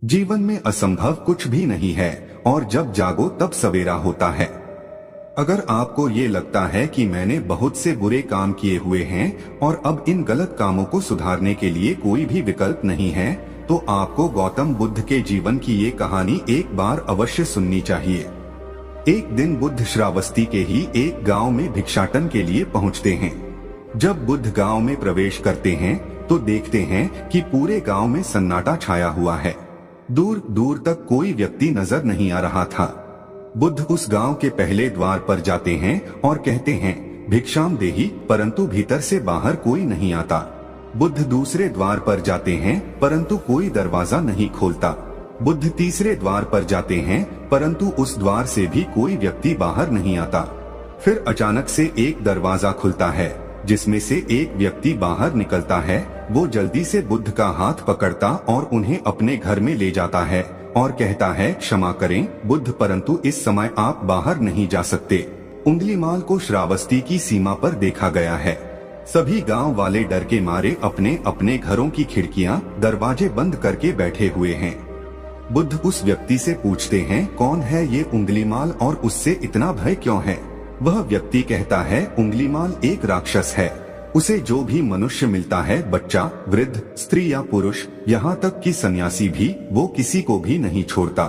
जीवन में असंभव कुछ भी नहीं है और जब जागो तब सवेरा होता है। अगर आपको ये लगता है कि मैंने बहुत से बुरे काम किए हुए हैं और अब इन गलत कामों को सुधारने के लिए कोई भी विकल्प नहीं है, तो आपको गौतम बुद्ध के जीवन की ये कहानी एक बार अवश्य सुननी चाहिए। एक दिन बुद्ध श्रावस्ती के ही एक गांव में भिक्षाटन के लिए पहुंचते हैं। जब बुद्ध गांव में प्रवेश करते हैं तो देखते हैं कि पूरे गांव में सन्नाटा छाया हुआ है। दूर दूर तक कोई व्यक्ति नजर नहीं आ रहा था। बुद्ध उस गांव के पहले द्वार पर जाते हैं और कहते हैं, भिक्षाम देहि, परंतु भीतर से बाहर कोई नहीं आता। बुद्ध दूसरे द्वार पर जाते हैं परंतु कोई दरवाजा नहीं खोलता। बुद्ध तीसरे द्वार पर जाते हैं परंतु उस द्वार से भी कोई व्यक्ति बाहर नहीं आता। फिर अचानक से एक दरवाजा खुलता है जिसमें से एक व्यक्ति बाहर निकलता है। वो जल्दी से बुद्ध का हाथ पकड़ता और उन्हें अपने घर में ले जाता है और कहता है, क्षमा करें बुद्ध, परंतु इस समय आप बाहर नहीं जा सकते। उंगलीमाल को श्रावस्ती की सीमा पर देखा गया है। सभी गांव वाले डर के मारे अपने अपने घरों की खिड़कियां, दरवाजे बंद करके बैठे हुए हैं। बुद्ध उस व्यक्ति से पूछते हैं, कौन है ये उंगलीमाल और उससे इतना भय क्यों है? वह व्यक्ति कहता है, उंगलीमाल एक राक्षस है। उसे जो भी मनुष्य मिलता है, बच्चा, वृद्ध, स्त्री या पुरुष, यहाँ तक कि सन्यासी भी, वो किसी को भी नहीं छोड़ता।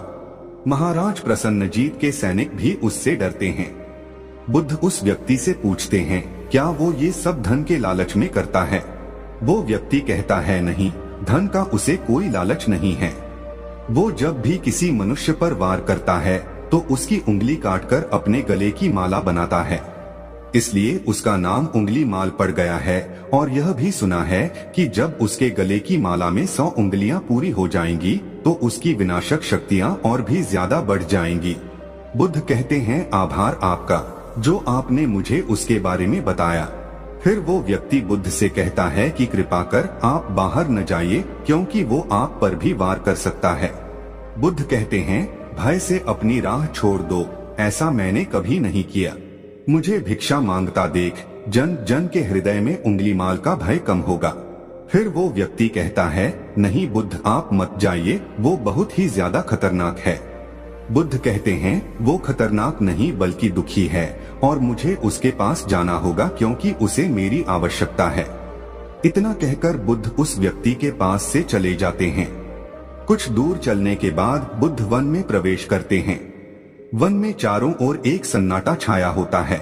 महाराज प्रसन्नजीत के सैनिक भी उससे डरते हैं। बुद्ध उस व्यक्ति से पूछते हैं, क्या वो ये सब धन के लालच में करता है? वो व्यक्ति कहता है, नहीं, धन का उसे कोई लालच नहीं है। वो जब भी किसी मनुष्य पर वार करता है तो उसकी उंगली काटकर अपने गले की माला बनाता है, इसलिए उसका नाम उंगलीमाल पड़ गया है। और यह भी सुना है कि जब उसके गले की माला में 100 उंगलियां पूरी हो जाएंगी तो उसकी विनाशक शक्तियां और भी ज्यादा बढ़ जाएंगी। बुद्ध कहते हैं, आभार आपका, जो आपने मुझे उसके बारे में बताया। फिर वो व्यक्ति बुद्ध से कहता है कि कृपा कर आप बाहर न जाइए, क्योंकि वो आप पर भी वार कर सकता है। बुद्ध कहते हैं, भय से अपनी राह छोड़ दो, ऐसा मैंने कभी नहीं किया। मुझे भिक्षा मांगता देख जन जन के हृदय में उंगलीमाल का भय कम होगा। फिर वो व्यक्ति कहता है, नहीं बुद्ध, आप मत जाइए, वो बहुत ही ज्यादा खतरनाक है। बुद्ध कहते हैं, वो खतरनाक नहीं बल्कि दुखी है और मुझे उसके पास जाना होगा क्योंकि उसे मेरी आवश्यकता है। इतना कहकर बुद्ध उस व्यक्ति के पास से चले जाते हैं। कुछ दूर चलने के बाद बुद्ध वन में प्रवेश करते हैं। वन में चारों ओर एक सन्नाटा छाया होता है।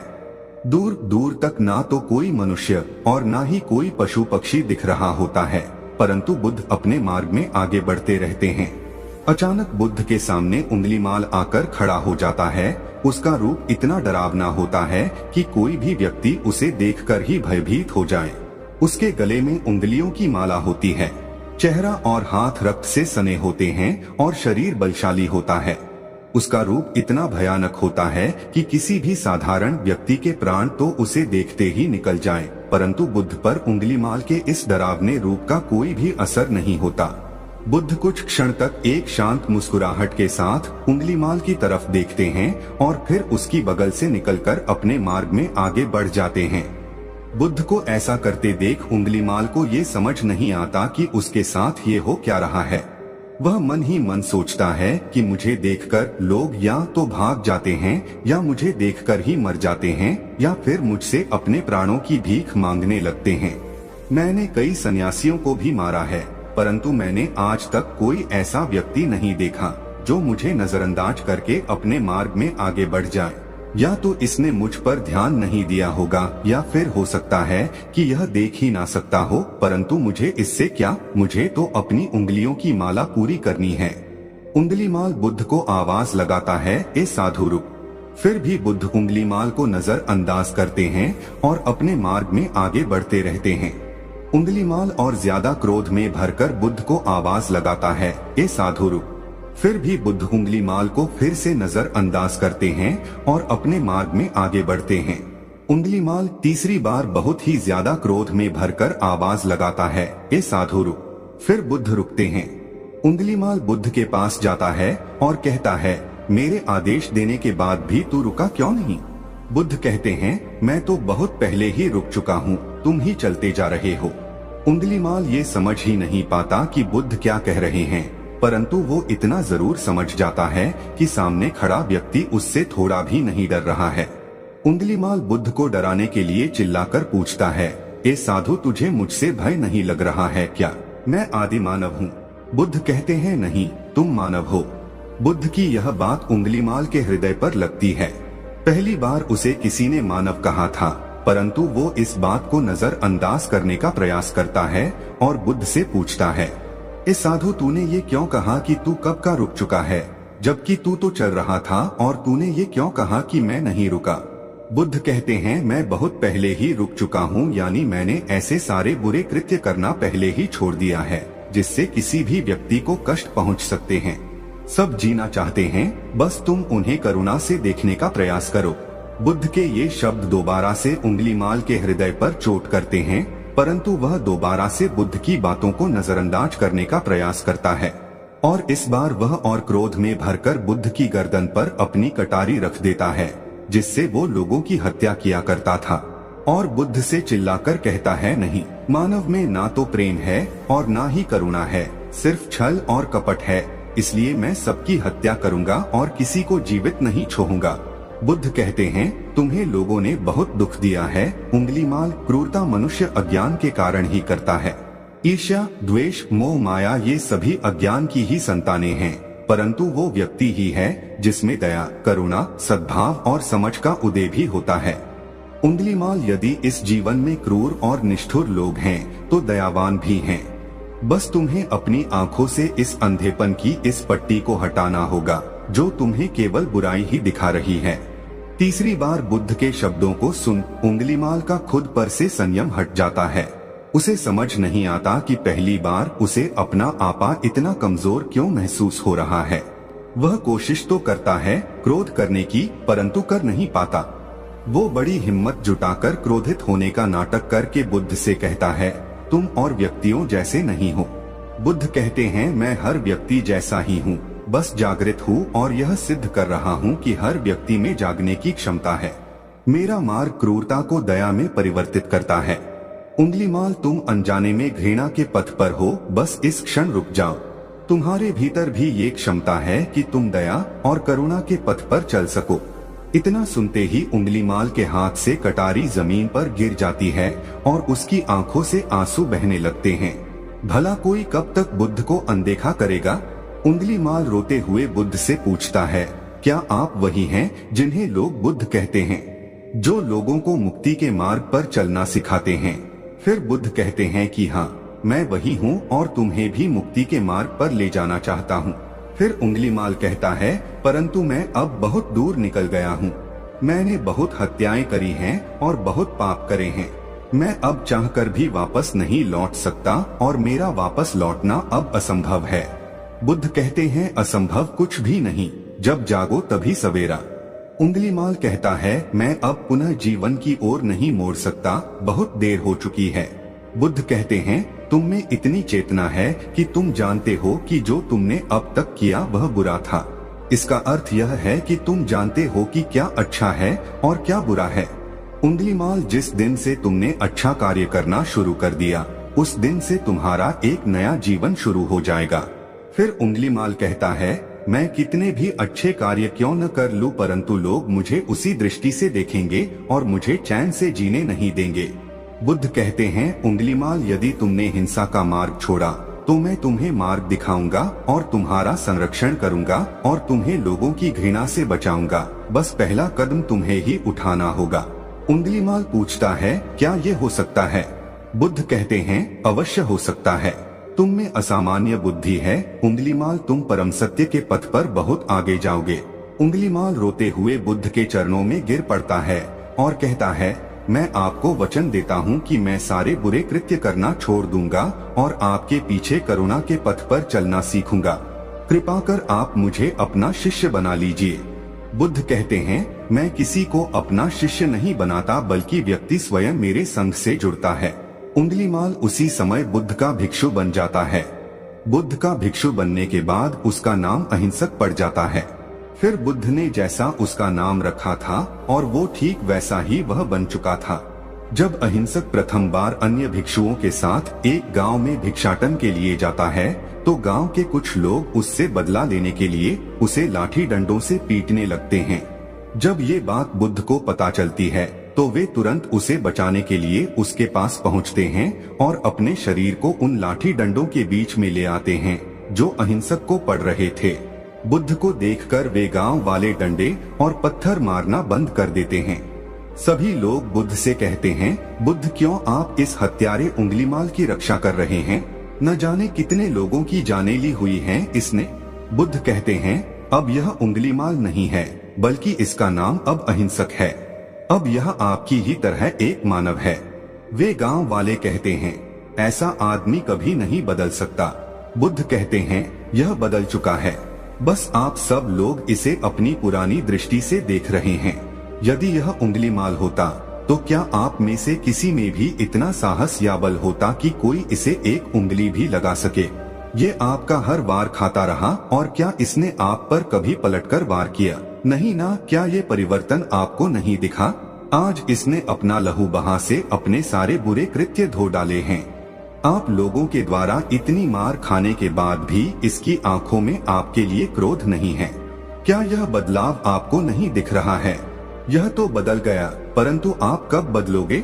दूर दूर तक ना तो कोई मनुष्य और ना ही कोई पशु पक्षी दिख रहा होता है, परंतु बुद्ध अपने मार्ग में आगे बढ़ते रहते हैं। अचानक बुद्ध के सामने उंगलीमाल आकर खड़ा हो जाता है। उसका रूप इतना डरावना होता है कि कोई भी व्यक्ति उसे देखकर ही भयभीत हो जाए। उसके गले में उंगलियों की माला होती है। चेहरा और हाथ रक्त से सने होते हैं और शरीर बलशाली होता है। उसका रूप इतना भयानक होता है कि किसी भी साधारण व्यक्ति के प्राण तो उसे देखते ही निकल जाएं, परंतु बुद्ध पर उंगलीमाल के इस डरावने रूप का कोई भी असर नहीं होता। बुद्ध कुछ क्षण तक एक शांत मुस्कुराहट के साथ उंगलीमाल की तरफ देखते हैं और फिर उसकी बगल से निकलकर अपने मार्ग में आगे बढ़ जाते हैं। बुद्ध को ऐसा करते देख उंगलीमाल को ये समझ नहीं आता कि उसके साथ ये हो क्या रहा है। वह मन ही मन सोचता है कि मुझे देखकर लोग या तो भाग जाते हैं या मुझे देखकर ही मर जाते हैं या फिर मुझसे अपने प्राणों की भीख मांगने लगते हैं। मैंने कई सन्यासियों को भी मारा है, परंतु मैंने आज तक कोई ऐसा व्यक्ति नहीं देखा जो मुझे नजरअंदाज करके अपने मार्ग में आगे बढ़ जाए। या तो इसने मुझ पर ध्यान नहीं दिया होगा या फिर हो सकता है कि यह देख ही ना सकता हो, परंतु मुझे इससे क्या, मुझे तो अपनी उंगलियों की माला पूरी करनी है। उंगलीमाल बुद्ध को आवाज लगाता है, ए साधु रुक। फिर भी बुद्ध उंगलीमाल को नजरअंदाज करते हैं और अपने मार्ग में आगे बढ़ते रहते हैं। उंगलीमाल और ज्यादा क्रोध में भरकर बुद्ध को आवाज लगाता है, ए साधु रुक। फिर भी बुद्ध उंगलीमाल को फिर से नजरअंदाज करते हैं और अपने मार्ग में आगे बढ़ते हैं। उंगलीमाल तीसरी बार बहुत ही ज्यादा क्रोध में भरकर आवाज लगाता है, ए साधु रुक। फिर बुद्ध रुकते हैं। उंगलीमाल बुद्ध के पास जाता है और कहता है, मेरे आदेश देने के बाद भी तू रुका क्यों नहीं? बुद्ध कहते हैं, मैं तो बहुत पहले ही रुक चुका हूँ, तुम ही चलते जा रहे हो। उंगलीमाल ये समझ ही नहीं पाता कि बुद्ध क्या कह रहे हैं, परंतु वो इतना जरूर समझ जाता है कि सामने खड़ा व्यक्ति उससे थोड़ा भी नहीं डर रहा है। उंगलीमाल बुद्ध को डराने के लिए चिल्लाकर पूछता है, ए साधु, तुझे मुझसे भय नहीं लग रहा है क्या? मैं आदि मानव हूँ। बुद्ध कहते हैं, नहीं, तुम मानव हो। बुद्ध की यह बात उंगलीमाल के हृदय पर लगती है। पहली बार उसे किसी ने मानव कहा था, परंतु वो इस बात को नजरअंदाज करने का प्रयास करता है और बुद्ध से पूछता है, ए साधु, तूने ये क्यों कहा कि तू कब का रुक चुका है, जबकि तू तो चल रहा था, और तूने ये क्यों कहा कि मैं नहीं रुका? बुद्ध कहते हैं, मैं बहुत पहले ही रुक चुका हूँ, यानी मैंने ऐसे सारे बुरे कृत्य करना पहले ही छोड़ दिया है जिससे किसी भी व्यक्ति को कष्ट पहुँच सकते हैं। सब जीना चाहते हैं, बस तुम उन्हें करुणा से देखने का प्रयास करो। बुद्ध के ये शब्द दोबारा से उंगलीमाल के हृदय पर चोट करते हैं, परंतु वह दोबारा से बुद्ध की बातों को नजरअंदाज करने का प्रयास करता है और इस बार वह और क्रोध में भरकर बुद्ध की गर्दन पर अपनी कटारी रख देता है, जिससे वो लोगों की हत्या किया करता था, और बुद्ध से चिल्लाकर कहता है, नहीं, मानव में ना तो प्रेम है और ना ही करुणा है, सिर्फ छल और कपट है, इसलिए मैं सबकी हत्या करूंगा और किसी को जीवित नहीं छोड़ूंगा। बुद्ध कहते हैं, तुम्हें लोगों ने बहुत दुख दिया है उंगलीमाल। क्रूरता मनुष्य अज्ञान के कारण ही करता है। ईर्ष्या, द्वेष, मोह, माया, ये सभी अज्ञान की ही संतानें हैं, परंतु वो व्यक्ति ही है जिसमें दया, करुणा, सद्भाव और समझ का उदय भी होता है। उंगलीमाल, यदि इस जीवन में क्रूर और निष्ठुर लोग हैं तो दयावान भी हैं। बस तुम्हें अपनी आंखों से इस अंधेपन की इस पट्टी को हटाना होगा जो तुम्हें केवल बुराई ही दिखा रही है। तीसरी बार बुद्ध के शब्दों को सुन उंगलीमाल का खुद पर से संयम हट जाता है। उसे समझ नहीं आता कि पहली बार उसे अपना आपा इतना कमजोर क्यों महसूस हो रहा है। वह कोशिश तो करता है क्रोध करने की, परंतु कर नहीं पाता। वो बड़ी हिम्मत जुटाकर क्रोधित होने का नाटक करके बुद्ध से कहता है, तुम और व्यक्तियों जैसे नहीं हो। बुद्ध कहते हैं, मैं हर व्यक्ति जैसा ही हूँ, बस जागृत हूँ और यह सिद्ध कर रहा हूँ कि हर व्यक्ति में जागने की क्षमता है। मेरा मार्ग क्रूरता को दया में परिवर्तित करता है। उंगलीमाल, तुम अनजाने में घृणा के पथ पर हो, बस इस क्षण रुक जाओ। तुम्हारे भीतर भी ये क्षमता है कि तुम दया और करुणा के पथ पर चल सको। इतना सुनते ही उंगलीमाल के हाथ से कटारी जमीन पर गिर जाती है और उसकी आंखों से आंसू बहने लगते हैं। भला कोई कब तक बुद्ध को अनदेखा करेगा? उंगलीमाल रोते हुए बुद्ध से पूछता है, क्या आप वही हैं जिन्हें लोग बुद्ध कहते हैं, जो लोगों को मुक्ति के मार्ग पर चलना सिखाते हैं? फिर बुद्ध कहते हैं कि हाँ, मैं वही हूँ और तुम्हें भी मुक्ति के मार्ग पर ले जाना चाहता हूँ। फिर उंगलीमाल कहता है, परंतु मैं अब बहुत दूर निकल गया हूँ। मैंने बहुत हत्याएं करी हैं और बहुत पाप करे हैं। मैं अब चाहकर भी वापस नहीं लौट सकता और मेरा वापस लौटना अब असंभव है। बुद्ध कहते हैं, असंभव कुछ भी नहीं, जब जागो तभी सवेरा। उंगलीमाल कहता है, मैं अब पुनः जीवन की ओर नहीं मोड़ सकता, बहुत देर हो चुकी है। बुद्ध कहते हैं, तुम में इतनी चेतना है कि तुम जानते हो कि जो तुमने अब तक किया वह बुरा था। इसका अर्थ यह है कि तुम जानते हो कि क्या अच्छा है और क्या बुरा है। उंगलीमाल, जिस दिन से तुमने अच्छा कार्य करना शुरू कर दिया, उस दिन से तुम्हारा एक नया जीवन शुरू हो जाएगा। फिर उंगलीमाल कहता है, मैं कितने भी अच्छे कार्य क्यों न कर लूं, परंतु लोग मुझे उसी दृष्टि से देखेंगे और मुझे चैन से जीने नहीं देंगे। बुद्ध कहते हैं, उंगलीमाल, यदि तुमने हिंसा का मार्ग छोड़ा तो मैं तुम्हें मार्ग दिखाऊंगा और तुम्हारा संरक्षण करूंगा और तुम्हें लोगों की घृणा से बचाऊंगा। बस पहला कदम तुम्हें ही उठाना होगा। उंगलीमाल पूछता है, क्या ये हो सकता है? बुद्ध कहते हैं, अवश्य हो सकता है। तुम में असामान्य बुद्धि है उंगलीमाल, तुम परम सत्य के पथ पर बहुत आगे जाओगे। उंगलीमाल रोते हुए बुद्ध के चरणों में गिर पड़ता है और कहता है, मैं आपको वचन देता हूँ कि मैं सारे बुरे कृत्य करना छोड़ दूंगा और आपके पीछे करुणा के पथ पर चलना सीखूंगा। कृपा कर आप मुझे अपना शिष्य बना लीजिए। बुद्ध कहते हैं, मैं किसी को अपना शिष्य नहीं बनाता, बल्कि व्यक्ति स्वयं मेरे संग से जुड़ता है। उंगलीमाल उसी समय बुद्ध का भिक्षु बन जाता है। बुद्ध का भिक्षु बनने के बाद उसका नाम अहिंसक पड़ जाता है। फिर बुद्ध ने जैसा उसका नाम रखा था और वो ठीक वैसा ही वह बन चुका था। जब अहिंसक प्रथम बार अन्य भिक्षुओं के साथ एक गांव में भिक्षाटन के लिए जाता है तो गांव के कुछ लोग उससे बदला लेने के लिए उसे लाठी डंडों से पीटने लगते हैं। जब ये बात बुद्ध को पता चलती है तो वे तुरंत उसे बचाने के लिए उसके पास पहुंचते हैं और अपने शरीर को उन लाठी डंडों के बीच में ले आते हैं जो अहिंसक को पड़ रहे थे। बुद्ध को देखकर वे गांव वाले डंडे और पत्थर मारना बंद कर देते हैं। सभी लोग बुद्ध से कहते हैं, बुद्ध क्यों आप इस हत्यारे उंगलीमाल की रक्षा कर रहे हैं? न जाने कितने लोगों की जानें ली हुई हैं इसने। बुद्ध कहते हैं, अब यह उंगलीमाल नहीं है बल्कि इसका नाम अब अहिंसक है। अब यह आपकी ही तरह एक मानव है। वे गांव वाले कहते हैं, ऐसा आदमी कभी नहीं बदल सकता। बुद्ध कहते हैं, यह बदल चुका है, बस आप सब लोग इसे अपनी पुरानी दृष्टि से देख रहे हैं। यदि यह उंगलीमाल होता तो क्या आप में से किसी में भी इतना साहस या बल होता कि कोई इसे एक उंगली भी लगा सके? ये आपका हर वार खाता रहा और क्या इसने आप पर कभी पलटकर वार किया? नहीं ना। क्या ये परिवर्तन आपको नहीं दिखा? आज इसने अपना लहू बहा से अपने सारे बुरे कृत्य धो डाले हैं। आप लोगों के द्वारा इतनी मार खाने के बाद भी इसकी आंखों में आपके लिए क्रोध नहीं है। क्या यह बदलाव आपको नहीं दिख रहा है? यह तो बदल गया, परंतु आप कब बदलोगे?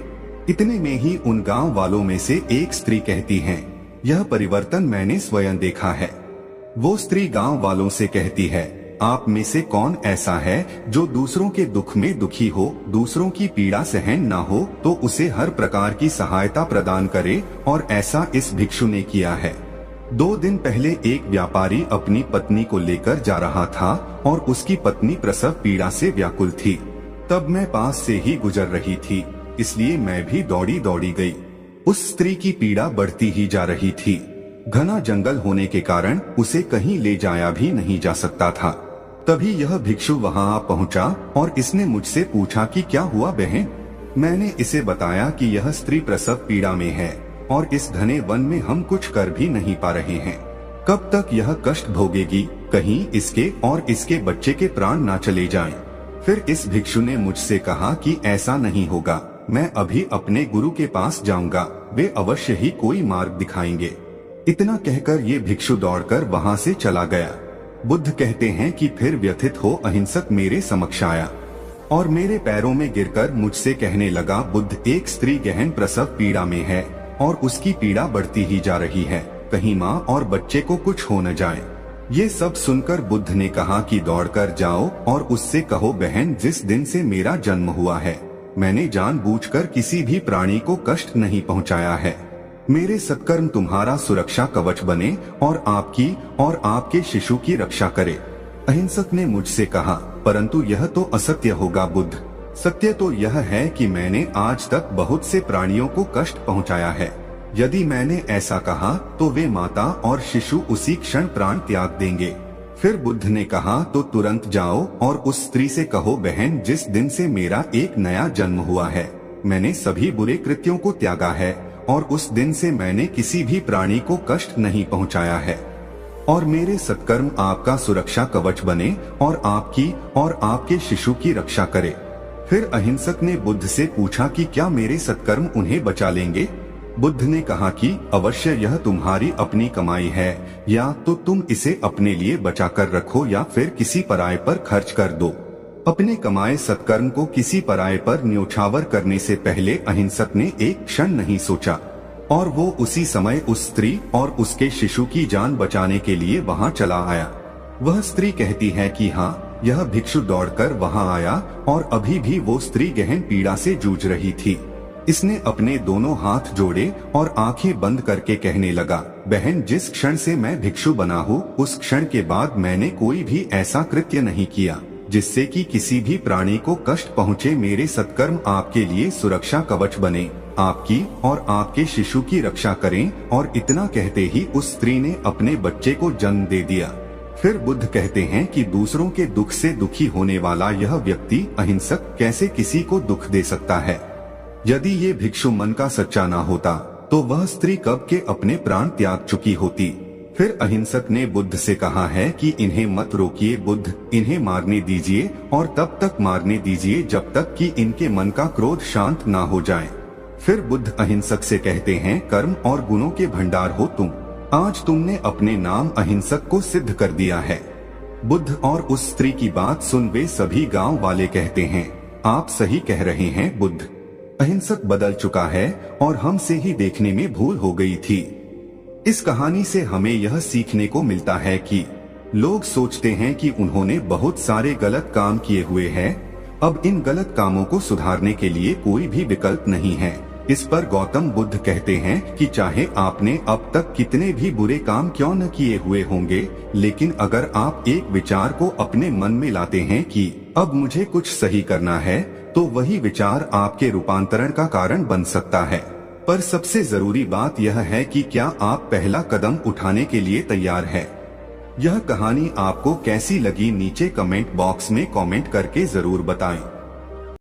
इतने में ही उन गांव वालों में से एक स्त्री कहती है, यह परिवर्तन मैंने स्वयं देखा है। वो स्त्री गांव वालों से कहती है, आप में से कौन ऐसा है जो दूसरों के दुख में दुखी हो, दूसरों की पीड़ा सहन ना हो तो उसे हर प्रकार की सहायता प्रदान करे, और ऐसा इस भिक्षु ने किया है। 2 दिन पहले एक व्यापारी अपनी पत्नी को लेकर जा रहा था और उसकी पत्नी प्रसव पीड़ा से व्याकुल थी। तब मैं पास से ही गुजर रही थी, इसलिए मैं भी दौड़ी दौड़ी गई। उस स्त्री की पीड़ा बढ़ती ही जा रही थी। घना जंगल होने के कारण उसे कहीं ले जाया भी नहीं जा सकता था। तभी यह भिक्षु वहां आ पहुंचा और इसने मुझसे पूछा कि क्या हुआ बहन? मैंने इसे बताया कि यह स्त्री प्रसव पीड़ा में है और इस घने वन में हम कुछ कर भी नहीं पा रहे हैं। कब तक यह कष्ट भोगेगी? कहीं इसके और इसके बच्चे के प्राण ना चले जाएं। फिर इस भिक्षु ने मुझसे कहा कि ऐसा नहीं होगा, मैं अभी अपने गुरु के पास जाऊंगा, वे अवश्य ही कोई मार्ग दिखाएंगे। इतना कहकर ये भिक्षु दौड़कर वहां से चला गया। बुद्ध कहते हैं कि फिर व्यथित हो अहिंसक मेरे समक्ष आया और मेरे पैरों में गिरकर मुझसे कहने लगा, बुद्ध एक स्त्री गहन प्रसव पीड़ा में है और उसकी पीड़ा बढ़ती ही जा रही है, कहीं माँ और बच्चे को कुछ हो न जाए। ये सब सुनकर बुद्ध ने कहा कि दौड़कर जाओ और उससे कहो, बहन जिस दिन से मेरा जन्म हुआ है मैंने जानबूझकर किसी भी प्राणी को कष्ट नहीं पहुंचाया है। मेरे सत्कर्म तुम्हारा सुरक्षा कवच बने और आपकी और आपके शिशु की रक्षा करे। अहिंसक ने मुझसे कहा, परंतु यह तो असत्य होगा बुद्ध। सत्य तो यह है कि मैंने आज तक बहुत से प्राणियों को कष्ट पहुंचाया है। यदि मैंने ऐसा कहा तो वे माता और शिशु उसी क्षण प्राण त्याग देंगे। फिर बुद्ध ने कहा, तो तुरंत जाओ और उस स्त्री से कहो, बहन जिस दिन से मेरा एक नया जन्म हुआ है मैंने सभी बुरे कृत्यों को त्यागा है और उस दिन से मैंने किसी भी प्राणी को कष्ट नहीं पहुंचाया है, और मेरे सत्कर्म आपका सुरक्षा कवच बने और आपकी और आपके शिशु की रक्षा करे। फिर अहिंसक ने बुद्ध से पूछा कि क्या मेरे सत्कर्म उन्हें बचा लेंगे? बुद्ध ने कहा कि अवश्य यह तुम्हारी अपनी कमाई है, या तो तुम इसे अपने लिए बचा कर रखो या फिर किसी पराये पर खर्च कर दो। अपने कमाए सत्कर्म को किसी पराये पर न्योछावर करने से पहले अहिंसक ने एक क्षण नहीं सोचा और वो उसी समय उस स्त्री और उसके शिशु की जान बचाने के लिए वहां चला आया। वह स्त्री कहती है कि हाँ, यह भिक्षु दौड़कर वहां आया और अभी भी वो स्त्री गहन पीड़ा से जूझ रही थी। इसने अपने दोनों हाथ जोड़े और आंखें बंद करके कहने लगा, बहन जिस क्षण से मैं भिक्षु बना हूँ उस क्षण के बाद मैंने कोई भी ऐसा कृत्य नहीं किया जिससे कि किसी भी प्राणी को कष्ट पहुँचे। मेरे सत्कर्म आपके लिए सुरक्षा कवच बने, आपकी और आपके शिशु की रक्षा करें। और इतना कहते ही उस स्त्री ने अपने बच्चे को जन्म दे दिया। फिर बुद्ध कहते हैं कि दूसरों के दुख से दुखी होने वाला यह व्यक्ति अहिंसक कैसे किसी को दुख दे सकता है? यदि ये भिक्षु मन का सच्चा ना होता तो वह स्त्री कब के अपने प्राण त्याग चुकी होती। फिर अहिंसक ने बुद्ध से कहा है कि इन्हें मत रोकिए बुद्ध, इन्हें मारने दीजिए और तब तक मारने दीजिए जब तक कि इनके मन का क्रोध शांत ना हो जाए। फिर बुद्ध अहिंसक से कहते हैं, कर्म और गुणों के भंडार हो तुम, आज तुमने अपने नाम अहिंसक को सिद्ध कर दिया है। बुद्ध और उस स्त्री की बात सुन वे सभी गांव वाले कहते हैं, आप सही कह रहे हैं बुद्ध, अहिंसक बदल चुका है और हमसे ही देखने में भूल हो गई थी। इस कहानी से हमें यह सीखने को मिलता है कि लोग सोचते हैं कि उन्होंने बहुत सारे गलत काम किए हुए हैं, अब इन गलत कामों को सुधारने के लिए कोई भी विकल्प नहीं है। इस पर गौतम बुद्ध कहते हैं कि चाहे आपने अब तक कितने भी बुरे काम क्यों न किए हुए होंगे, लेकिन अगर आप एक विचार को अपने मन में लाते हैं कि अब मुझे कुछ सही करना है, तो वही विचार आपके रूपांतरण का कारण बन सकता है। पर सबसे जरूरी बात यह है कि क्या आप पहला कदम उठाने के लिए तैयार है। यह कहानी आपको कैसी लगी नीचे कमेंट बॉक्स में कमेंट करके जरूर बताएं।